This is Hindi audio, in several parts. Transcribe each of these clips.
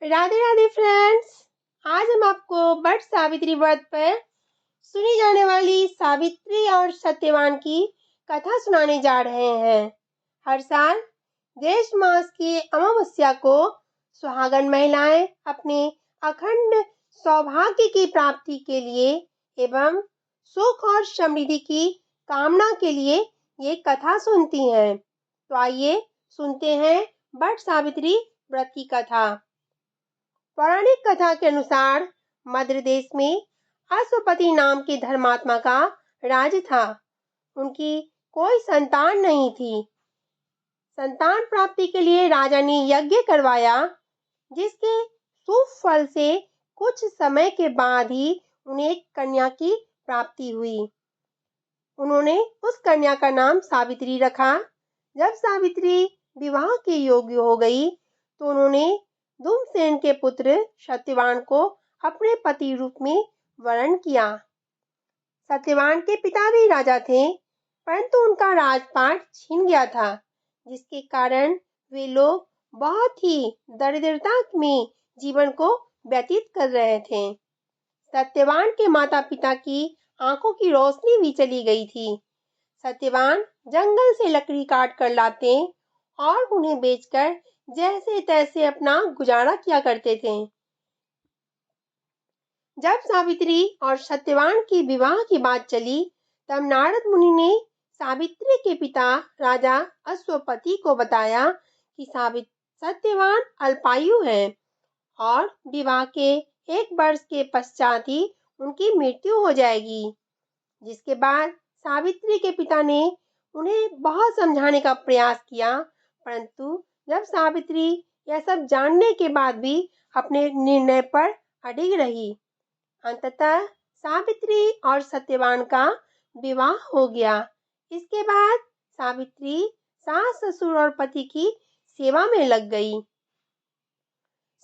राधे राधे फ्रेंड्स। आज हम आपको वट सावित्री व्रत पर सुनी जाने वाली सावित्री और सत्यवान की कथा सुनाने जा रहे हैं। हर साल ज्येष्ठ मास की अमावस्या को सुहागन महिलाएं अपने अखंड सौभाग्य की प्राप्ति के लिए एवं सुख और समृद्धि की कामना के लिए ये कथा सुनती हैं। तो आइए सुनते हैं वट सावित्री व्रत की कथा। पौराणिक कथा के अनुसार मद्र देश में अश्वपति नाम के धर्मात्मा का राज था। उनकी कोई संतान नहीं थी। संतान प्राप्ति के लिए राजा ने यज्ञ करवाया, जिसके शुभ फल से कुछ समय के बाद ही उन्हें एक कन्या की प्राप्ति हुई। उन्होंने उस कन्या का नाम सावित्री रखा। जब सावित्री विवाह के योग्य हो गई तो उन्होंने धूमसेन के पुत्र सत्यवान को अपने पति रूप में वरण किया। सत्यवान के पिता भी राजा थे, परंतु उनका राजपाट छीन गया था, जिसके कारण वे लोग बहुत ही दरिद्रता में जीवन को व्यतीत कर रहे थे। सत्यवान के माता पिता की आंखों की रोशनी भी चली गई थी। सत्यवान जंगल से लकड़ी काट कर लाते और उन्हें बेचकर जैसे तैसे अपना गुजारा किया करते थे। जब सावित्री और सत्यवान की विवाह की बात चली, तब नारद मुनि ने सावित्री के पिता राजा अश्वपति को बताया कि सत्यवान अल्पायु है और विवाह के 1 वर्ष के पश्चात ही उनकी मृत्यु हो जाएगी। जिसके बाद सावित्री के पिता ने उन्हें बहुत समझाने का प्रयास किया, परंतु जब सावित्री यह सब जानने के बाद भी अपने निर्णय पर अडिग रही। अंततः सावित्री और सत्यवान का विवाह हो गया। इसके बाद सावित्री सास ससुर और पति की सेवा में लग गई।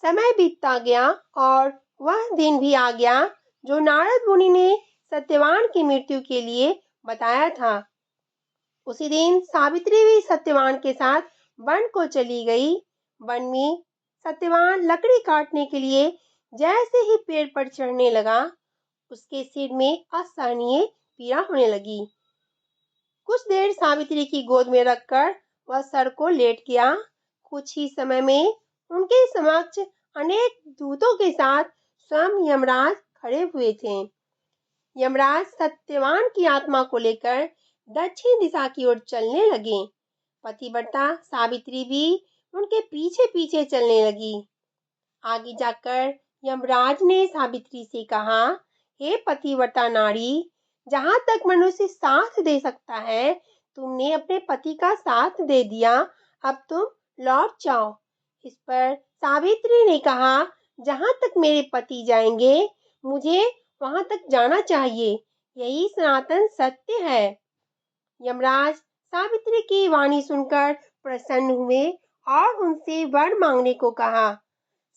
समय बीतता गया और वह दिन भी आ गया जो नारद मुनि ने सत्यवान की मृत्यु के लिए बताया था। उसी दिन सावित्री भी सत्यवान के साथ वन को चली गई। वन में सत्यवान लकड़ी काटने के लिए जैसे ही पेड़ पर चढ़ने लगा, उसके सिर में असहनीय पीड़ा होने लगी। कुछ देर सावित्री की गोद में रखकर वह सर को लेट गया। कुछ ही समय में उनके समक्ष अनेक दूतों के साथ स्वयं यमराज खड़े हुए थे। यमराज सत्यवान की आत्मा को लेकर दक्षिण दिशा की ओर चलने लगे। पतिव्रता सावित्री भी उनके पीछे पीछे चलने लगी। आगे जाकर यमराज ने सावित्री से कहा, हे पतिव्रता नारी, जहां तक मनुष्य साथ दे सकता है, तुमने अपने पति का साथ दे दिया, अब तुम लौट जाओ। इस पर सावित्री ने कहा, जहां तक मेरे पति जाएंगे, मुझे वहां तक जाना चाहिए, यही सनातन सत्य है। यमराज सावित्री की वाणी सुनकर प्रसन्न हुए और उनसे वर मांगने को कहा।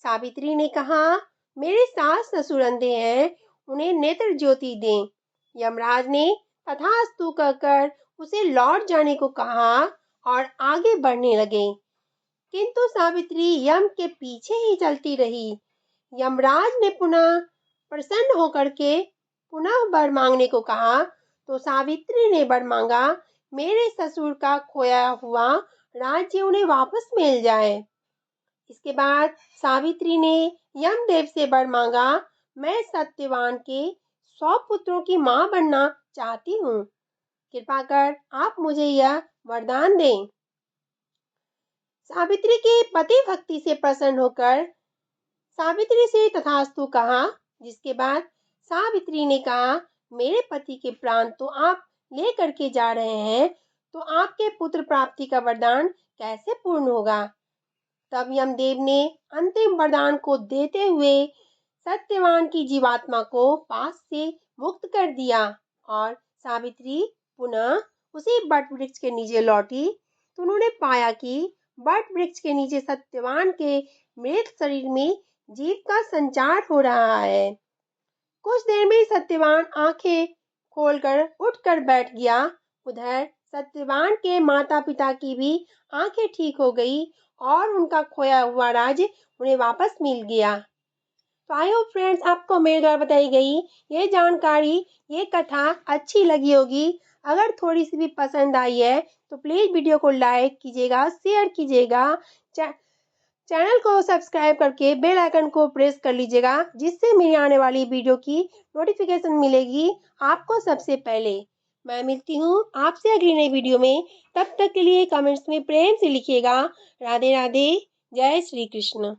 सावित्री ने कहा, मेरे सास ससुर अंधे हैं, उन्हें नेत्र ज्योति दें। यमराज ने तथास्तु कहकर उसे लौट जाने को कहा और आगे बढ़ने लगे, किंतु सावित्री यम के पीछे ही चलती रही। यमराज ने पुनः प्रसन्न होकर के पुनः वर मांगने को कहा, तो सावित्री ने वर मांगा, मेरे ससुर का खोया हुआ राज्य उन्हें वापस मिल जाए। इसके बाद सावित्री ने यमदेव से वर मांगा, मैं सत्यवान के 100 पुत्रों की मां बनना चाहती हूँ, कृपा कर आप मुझे यह वरदान दें। सावित्री की पति भक्ति से प्रसन्न होकर सावित्री से तथास्तु कहा। जिसके बाद सावित्री ने कहा, मेरे पति के प्राण तो आप ले करके जा रहे हैं, तो आपके पुत्र प्राप्ति का वरदान कैसे पूर्ण होगा। तब यमदेव ने अंतिम वरदान को देते हुए सत्यवान की जीवात्मा को पास से मुक्त कर दिया और सावित्री पुनः उसी वट वृक्ष के नीचे लौटी तो उन्होंने पाया कि वट वृक्ष के नीचे सत्यवान के मृत शरीर में जीव का संचार हो रहा है। कुछ देर में सत्यवान आंखें खोलकर उठकर बैठ गया। उधर सत्यवान के माता पिता की भी आंखें ठीक हो गई और उनका खोया हुआ राज्य उन्हें वापस मिल गया। तो आई होप फ्रेंड्स आपको मेरे द्वारा बताई गई ये जानकारी, ये कथा अच्छी लगी होगी। अगर थोड़ी सी भी पसंद आई है तो प्लीज़ वीडियो को लाइक कीजिएगा, शेयर कीजिएगा, चैनल को सब्सक्राइब करके बेल आइकन को प्रेस कर लीजिएगा, जिससे मेरी आने वाली वीडियो की नोटिफिकेशन मिलेगी आपको सबसे पहले। मैं मिलती हूँ आपसे अगली नई वीडियो में। तब तक के लिए कमेंट्स में प्रेम से लिखिएगा। राधे राधे, जय श्री कृष्ण।